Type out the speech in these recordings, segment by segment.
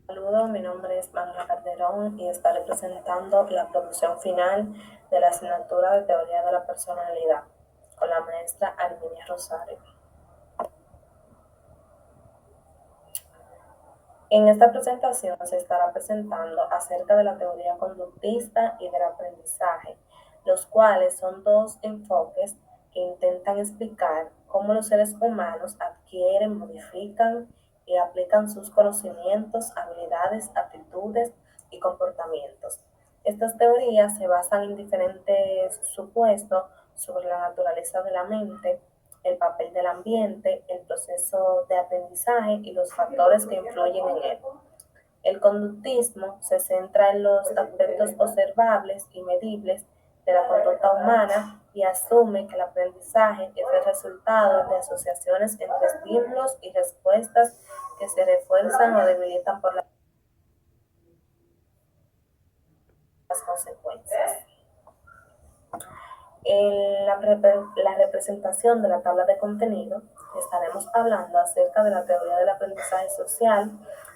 Saludos, mi nombre es Manuela Calderón y estaré presentando la producción final de la asignatura de Teoría de la Personalidad con la maestra Arminia Rosario. En esta presentación se estará presentando acerca de la teoría conductista y del aprendizaje, los cuales son dos enfoques que intentan explicar cómo los seres humanos adquieren, modifican y aplican sus conocimientos, habilidades, actitudes y comportamientos. Estas teorías se basan en diferentes supuestos sobre la naturaleza de la mente, el papel del ambiente, el proceso de aprendizaje y los factores que influyen en él. El conductismo se centra en los aspectos observables y medibles de la conducta humana y asume que el aprendizaje es el resultado de asociaciones entre estímulos y respuestas que se refuerzan o debilitan por las consecuencias. En la representación de la tabla de contenido estaremos hablando acerca de la teoría del aprendizaje social,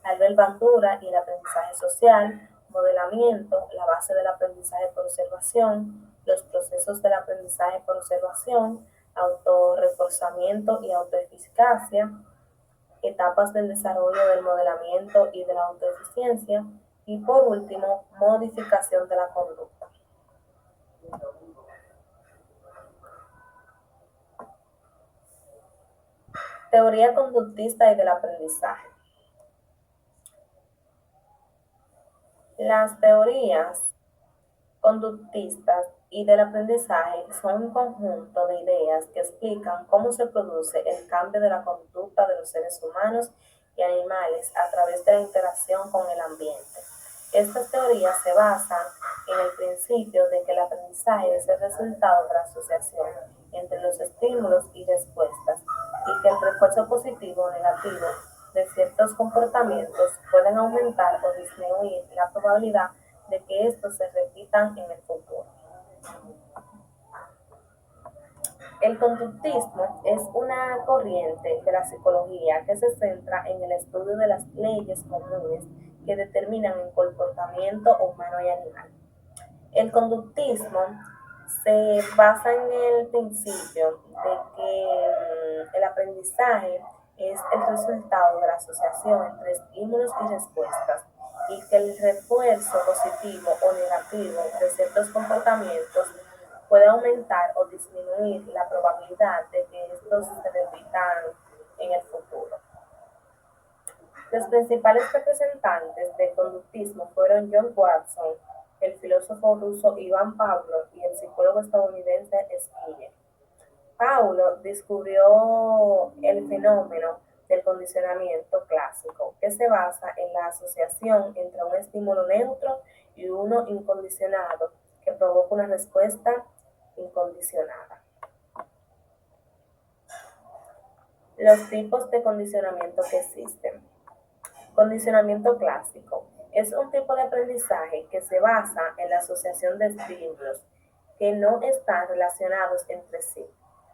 Albert Bandura y el aprendizaje social, modelamiento, la base del aprendizaje por observación, los procesos del aprendizaje por observación, autorreforzamiento y autoeficacia, etapas del desarrollo del modelamiento y de la autoeficiencia y por último, modificación de la conducta. Teoría conductista y del aprendizaje. Las teorías conductistas y del aprendizaje son un conjunto de ideas que explican cómo se produce el cambio de la conducta de los seres humanos y animales a través de la interacción con el ambiente. Estas teorías se basan en el principio de que el aprendizaje es el resultado de la asociación entre los estímulos y respuestas y que el refuerzo positivo o negativo de ciertos comportamientos pueden aumentar o disminuir la probabilidad de que estos se repitan en el futuro. El conductismo es una corriente de la psicología que se centra en el estudio de las leyes comunes que determinan el comportamiento humano y animal. El conductismo se basa en el principio de que el aprendizaje es el resultado de la asociación entre estímulos y respuestas y que el refuerzo positivo o negativo de ciertos comportamientos puede aumentar o disminuir la probabilidad de que estos se repitan en el futuro. Los principales representantes del conductismo fueron John Watson, el filósofo ruso Ivan Pavlov y el psicólogo estadounidense Skinner. Pavlov descubrió el fenómeno del condicionamiento clásico, que se basa en la asociación entre un estímulo neutro y uno incondicionado, que provoca una respuesta incondicionada. Los tipos de condicionamiento que existen. Condicionamiento clásico es un tipo de aprendizaje que se basa en la asociación de estímulos que no están relacionados entre sí.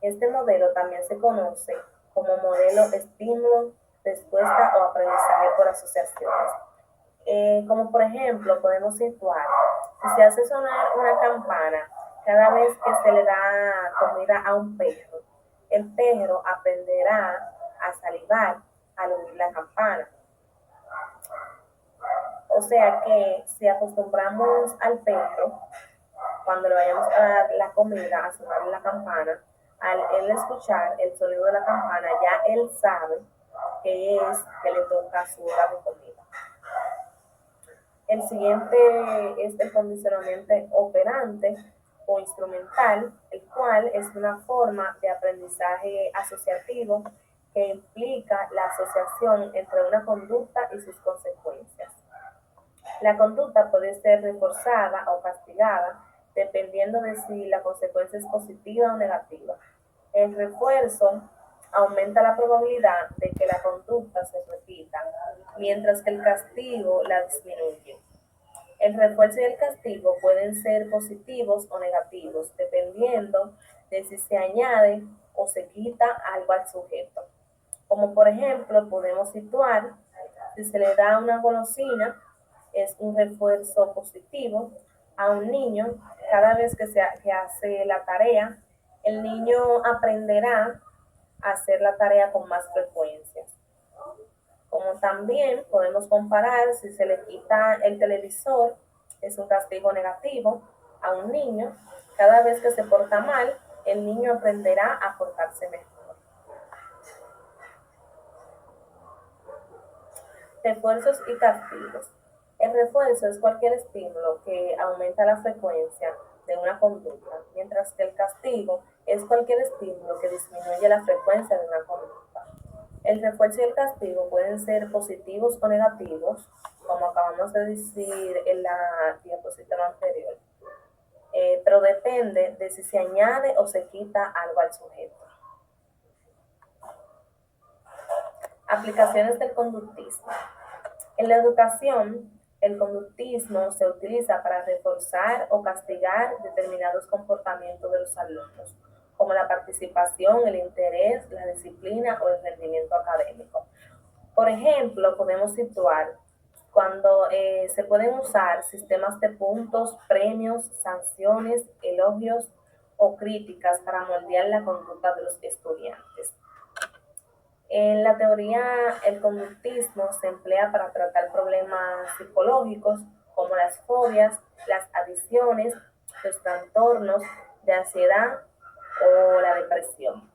Este modelo también se conoce como modelo estímulo-respuesta o aprendizaje por asociaciones. Como por ejemplo, podemos situar, si se hace sonar una campana cada vez que se le da comida a un perro, el perro aprenderá a salivar al oír la campana. O sea que si acostumbramos al perro, cuando le vayamos a dar la comida, a sonar la campana, al él escuchar el sonido de la campana, ya él sabe que es que le toca su hora de comida. El siguiente es el condicionamiento operante o instrumental, el cual es una forma de aprendizaje asociativo que implica la asociación entre una conducta y sus consecuencias. La conducta puede ser reforzada o castigada dependiendo de si la consecuencia es positiva o negativa. El refuerzo aumenta la probabilidad de que la conducta se repita, mientras que el castigo la disminuye. El refuerzo y el castigo pueden ser positivos o negativos, dependiendo de si se añade o se quita algo al sujeto. Como por ejemplo, podemos situar Si se le da una golosina, es un refuerzo positivo. A un niño, cada vez que hace la tarea, el niño aprenderá a hacer la tarea con más frecuencia. Como también podemos comparar si se le quita el televisor, es un castigo negativo a un niño. Cada vez que se porta mal, el niño aprenderá a portarse mejor. Refuerzos y castigos. El refuerzo es cualquier estímulo que aumenta la frecuencia de una conducta, mientras que el castigo es cualquier estímulo que disminuye la frecuencia de una conducta. El refuerzo y el castigo pueden ser positivos o negativos, como acabamos de decir en la diapositiva anterior, pero depende de si se añade o se quita algo al sujeto. Aplicaciones del conductismo. En la educación, el conductismo se utiliza para reforzar o castigar determinados comportamientos de los alumnos, como la participación, el interés, la disciplina o el rendimiento académico. Por ejemplo, podemos situar cuando se pueden usar sistemas de puntos, premios, sanciones, elogios o críticas para moldear la conducta de los estudiantes. En la teoría, el conductismo se emplea para tratar problemas psicológicos como las fobias, las adicciones, los trastornos de ansiedad o la depresión.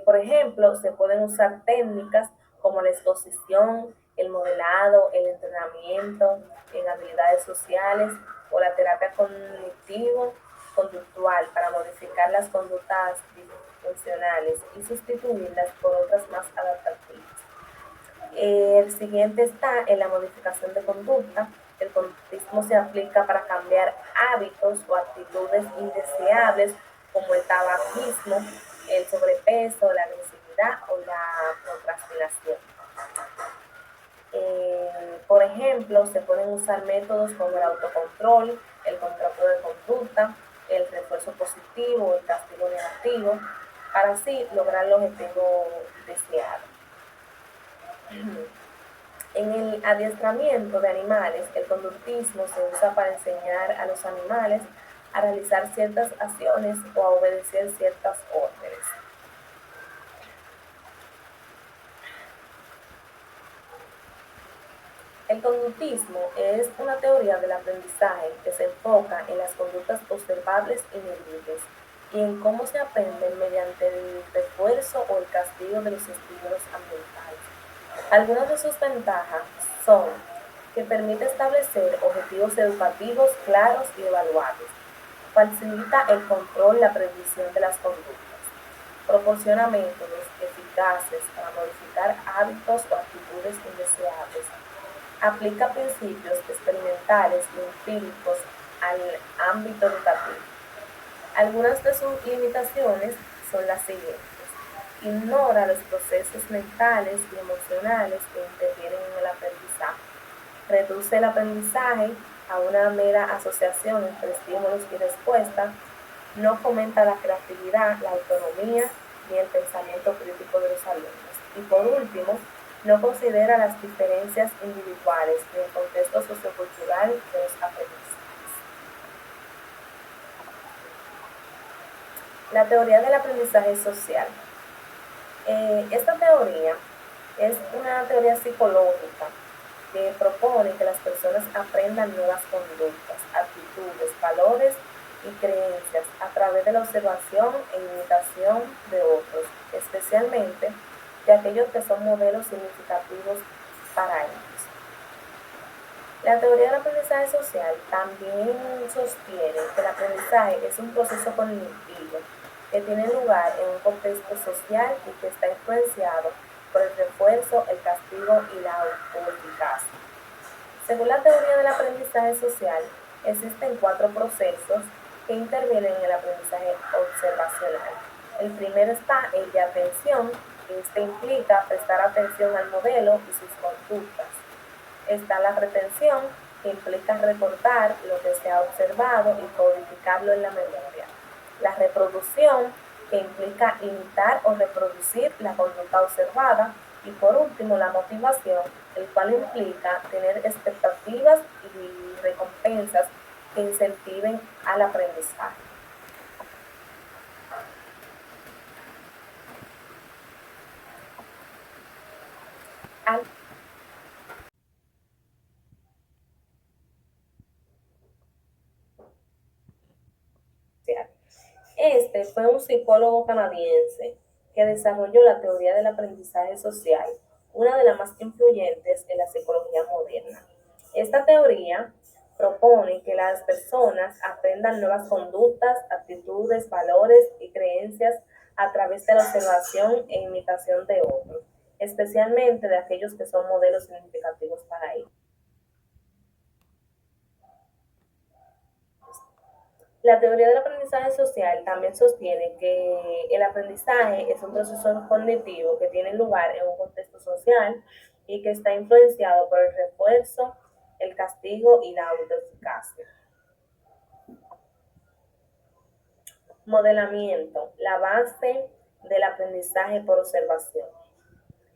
Por ejemplo, se pueden usar técnicas como la exposición, el modelado, el entrenamiento en habilidades sociales o la terapia cognitivo-conductual para modificar las conductas disfuncionales y sustituirlas por otras más adaptativas. El siguiente está en la modificación de conducta. El conductismo se aplica para cambiar hábitos o actitudes indeseables como el tabaquismo, el sobrepeso, la agresividad o la procrastinación. Por ejemplo, se pueden usar métodos como el autocontrol, el contrato de conducta, el refuerzo positivo, el castigo negativo, para así lograr el objetivo deseado. En el adiestramiento de animales, el conductismo se usa para enseñar a los animales a realizar ciertas acciones o a obedecer ciertas órdenes. El conductismo es una teoría del aprendizaje que se enfoca en las conductas observables y medibles y en cómo se aprenden mediante el refuerzo o el castigo de los estímulos ambientales. Algunas de sus ventajas son que permite establecer objetivos educativos claros y evaluables, facilita el control y la previsión de las conductas, proporciona métodos eficaces para modificar hábitos o actitudes indeseables, aplica principios experimentales y empíricos al ámbito educativo. Algunas de sus limitaciones son las siguientes. Ignora los procesos mentales y emocionales que intervienen en el aprendizaje. Reduce el aprendizaje a una mera asociación entre estímulos y respuestas. No fomenta la creatividad, la autonomía ni el pensamiento crítico de los alumnos. Y por último, no considera las diferencias individuales ni el contexto sociocultural de los aprendizajes. La teoría del aprendizaje social. Esta teoría es una teoría psicológica que propone que las personas aprendan nuevas conductas, actitudes, valores y creencias a través de la observación e imitación de otros, especialmente de aquellos que son modelos significativos para ellos. La teoría del aprendizaje social también sostiene que el aprendizaje es un proceso cognitivo que tiene lugar en un contexto social y que está influenciado por el refuerzo, el castigo y la autoeficacia. Según la teoría del aprendizaje social, existen 4 procesos que intervienen en el aprendizaje observacional. El primero está el de atención, que este implica prestar atención al modelo y sus conductas. Está la retención, que implica recordar lo que se ha observado y codificarlo en la memoria. La reproducción, que implica imitar o reproducir la conducta observada. Y por último, la motivación, el cual implica tener expectativas y recompensas que incentiven al aprendizaje. Al social. Este fue un psicólogo canadiense que desarrolló la teoría del aprendizaje social, una de las más influyentes en la psicología moderna. Esta teoría propone que las personas aprendan nuevas conductas, actitudes, valores y creencias a través de la observación e imitación de otros, especialmente de aquellos que son modelos significativos para ellos. La teoría del aprendizaje social también sostiene que el aprendizaje es un proceso cognitivo que tiene lugar en un contexto social y que está influenciado por el refuerzo, el castigo y la autoeficacia. Modelamiento, la base del aprendizaje por observación.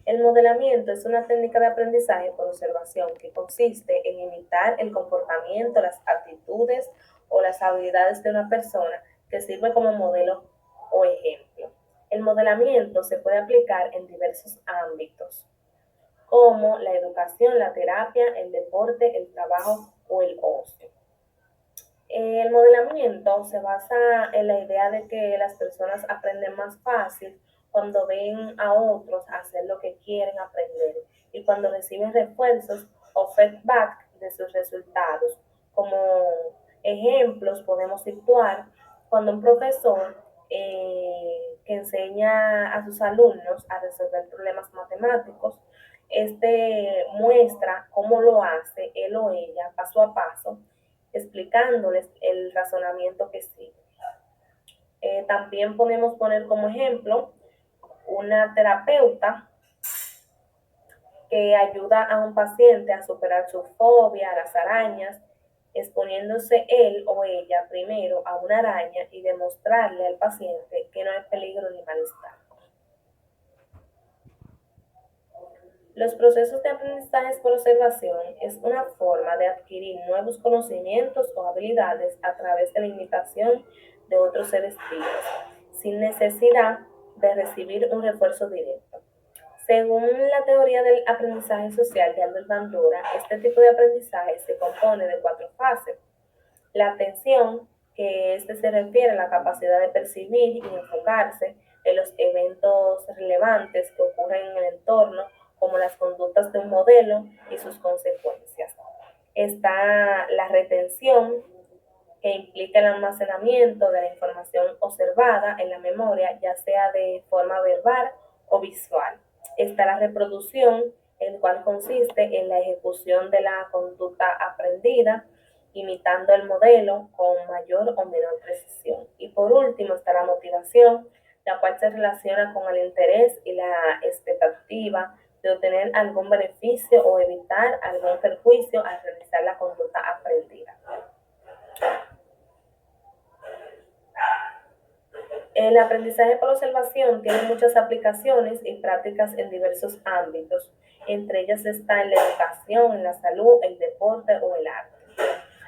El modelamiento es una técnica de aprendizaje por observación que consiste en imitar el comportamiento, las actitudes o las habilidades de una persona que sirve como modelo o ejemplo. El modelamiento se puede aplicar en diversos ámbitos, como la educación, la terapia, el deporte, el trabajo o el ocio. El modelamiento se basa en la idea de que las personas aprenden más fácil cuando ven a otros hacer lo que quieren aprender y cuando reciben refuerzos o feedback de sus resultados. Como ejemplos podemos situar cuando un profesor que enseña a sus alumnos a resolver problemas matemáticos, este muestra cómo lo hace él o ella paso a paso explicándoles el razonamiento que sigue. También podemos poner como ejemplo una terapeuta que ayuda a un paciente a superar su fobia a las arañas, exponiéndose él o ella primero a una araña y demostrarle al paciente que no hay peligro ni malestar. Los procesos de aprendizaje por observación es una forma de adquirir nuevos conocimientos o habilidades a través de la imitación de otros seres vivos, sin necesidad de recibir un refuerzo directo. Según la teoría del aprendizaje social de Albert Bandura, este tipo de aprendizaje se compone de cuatro fases. La atención, que este se refiere a la capacidad de percibir y enfocarse en los eventos relevantes que ocurren en el entorno, como las conductas de un modelo y sus consecuencias. Está la retención, que implica el almacenamiento de la información observada en la memoria, ya sea de forma verbal o visual. Está la reproducción, el cual consiste en la ejecución de la conducta aprendida, imitando el modelo con mayor o menor precisión. Y por último está la motivación, la cual se relaciona con el interés y la expectativa de obtener algún beneficio o evitar algún perjuicio al realizar la conducta aprendida. El aprendizaje por observación tiene muchas aplicaciones y prácticas en diversos ámbitos. Entre ellas está en la educación, en la salud, el deporte o el arte.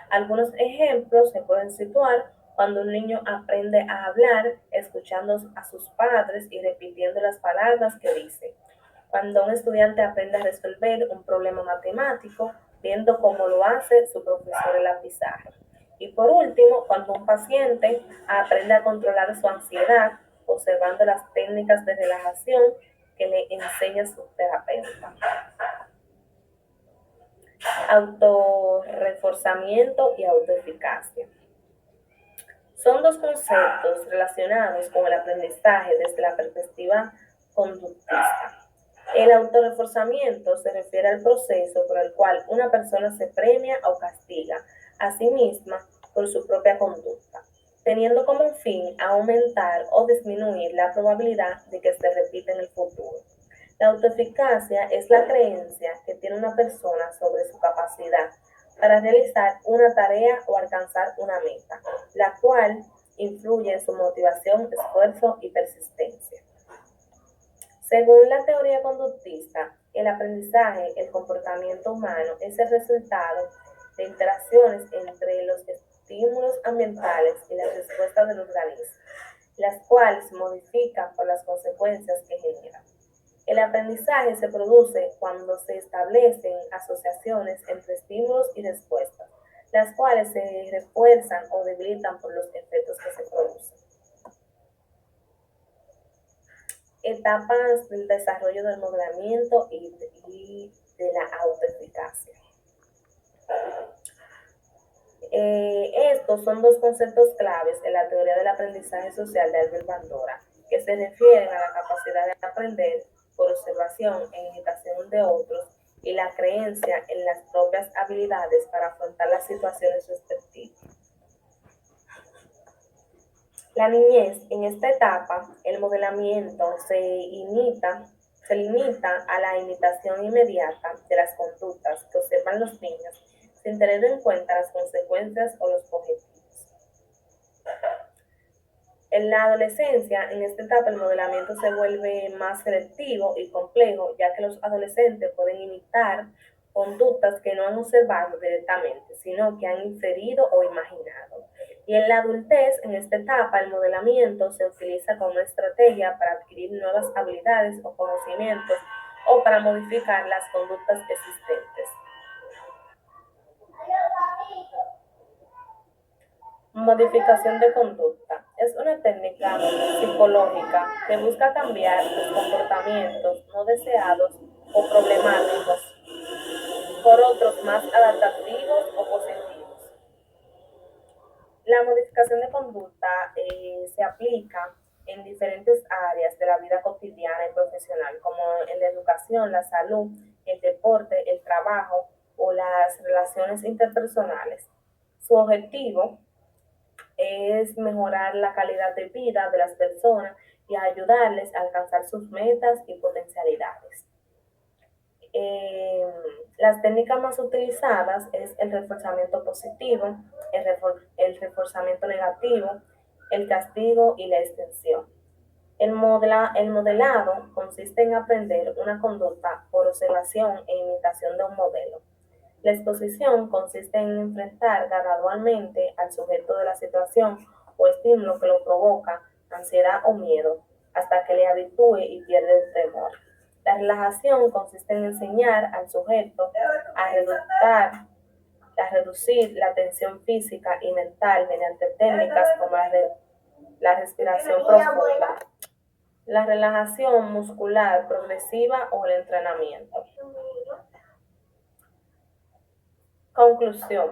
Algunos ejemplos se pueden situar cuando un niño aprende a hablar, escuchando a sus padres y repitiendo las palabras que dice. Cuando un estudiante aprende a resolver un problema matemático, viendo cómo lo hace su profesor en la pizarra. Y por último, cuando un paciente aprende a controlar su ansiedad, observando las técnicas de relajación que le enseña su terapeuta. Autorreforzamiento y autoeficacia. Son dos conceptos relacionados con el aprendizaje desde la perspectiva conductista. El autorreforzamiento se refiere al proceso por el cual una persona se premia o castiga a sí misma por su propia conducta, teniendo como fin aumentar o disminuir la probabilidad de que se repita en el futuro. La autoeficacia es la creencia que tiene una persona sobre su capacidad para realizar una tarea o alcanzar una meta, la cual influye en su motivación, esfuerzo y persistencia. Según la teoría conductista, el aprendizaje, el comportamiento humano, es el resultado de interacciones entre los estímulos ambientales y las respuestas del organismo, las cuales se modifican por las consecuencias que generan. El aprendizaje se produce cuando se establecen asociaciones entre estímulos y respuestas, las cuales se refuerzan o debilitan por los efectos que se producen. Etapas del desarrollo del modelamiento y de la autoeficacia. Estos son dos conceptos claves en la teoría del aprendizaje social de Albert Bandura, que se refieren a la capacidad de aprender por observación e imitación de otros y la creencia en las propias habilidades para afrontar las situaciones respectivas. La niñez, en esta etapa, el modelamiento se limita a la imitación inmediata de las conductas que observan los niños sin tener en cuenta las consecuencias o los objetivos. En la adolescencia, en esta etapa, el modelamiento se vuelve más selectivo y complejo, ya que los adolescentes pueden imitar conductas que no han observado directamente, sino que han inferido o imaginado. Y en la adultez, en esta etapa, el modelamiento se utiliza como una estrategia para adquirir nuevas habilidades o conocimientos o para modificar las conductas existentes. Modificación de conducta. Es una técnica psicológica que busca cambiar los comportamientos no deseados o problemáticos por otros más adaptativos o positivos. La modificación de conducta se aplica en diferentes áreas de la vida cotidiana y profesional, como en la educación, la salud, el deporte, el trabajo o las relaciones interpersonales. Su objetivo es mejorar la calidad de vida de las personas y ayudarles a alcanzar sus metas y potencialidades. Eh, las técnicas más utilizadas es el reforzamiento positivo, el reforzamiento negativo, el castigo y la extensión. El modelado consiste en aprender una conducta por observación e imitación de un modelo. La exposición consiste en enfrentar gradualmente al sujeto de la situación o estímulo que lo provoca, ansiedad o miedo, hasta que le habitúe y pierde el temor. La relajación consiste en enseñar al sujeto a reducir la tensión física y mental mediante técnicas como la respiración profunda, la relajación muscular progresiva o el entrenamiento. Conclusión.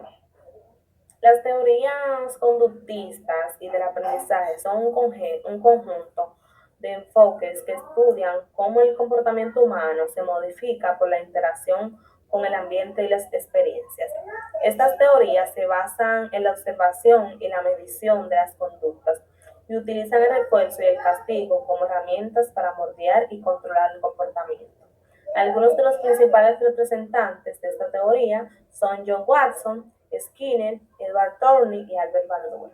Las teorías conductistas y del aprendizaje son un conjunto de enfoques que estudian cómo el comportamiento humano se modifica por la interacción con el ambiente y las experiencias. Estas teorías se basan en la observación y la medición de las conductas y utilizan el refuerzo y el castigo como herramientas para moldear y controlar el comportamiento. Algunos de los principales representantes de esta teoría son John Watson, Skinner, Edward Thorney y Albert Bandura.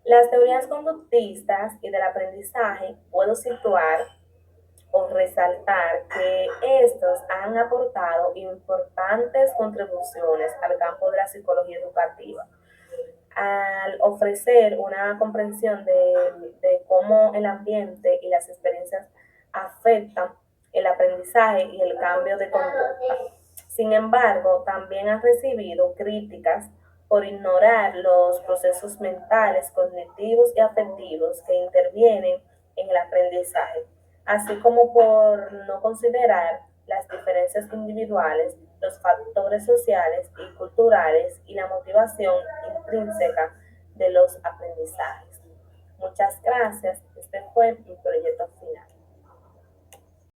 Las teorías conductistas y del aprendizaje puedo situar o resaltar que estos han aportado importantes contribuciones al campo de la psicología educativa al ofrecer una comprensión de cómo el ambiente y las experiencias afectan el aprendizaje y el cambio de conducta. Sin embargo, también han recibido críticas por ignorar los procesos mentales, cognitivos y afectivos que intervienen en el aprendizaje, así como por no considerar las diferencias individuales, los factores sociales y culturales y la motivación intrínseca de los aprendizajes. Muchas gracias. Este fue mi proyecto final.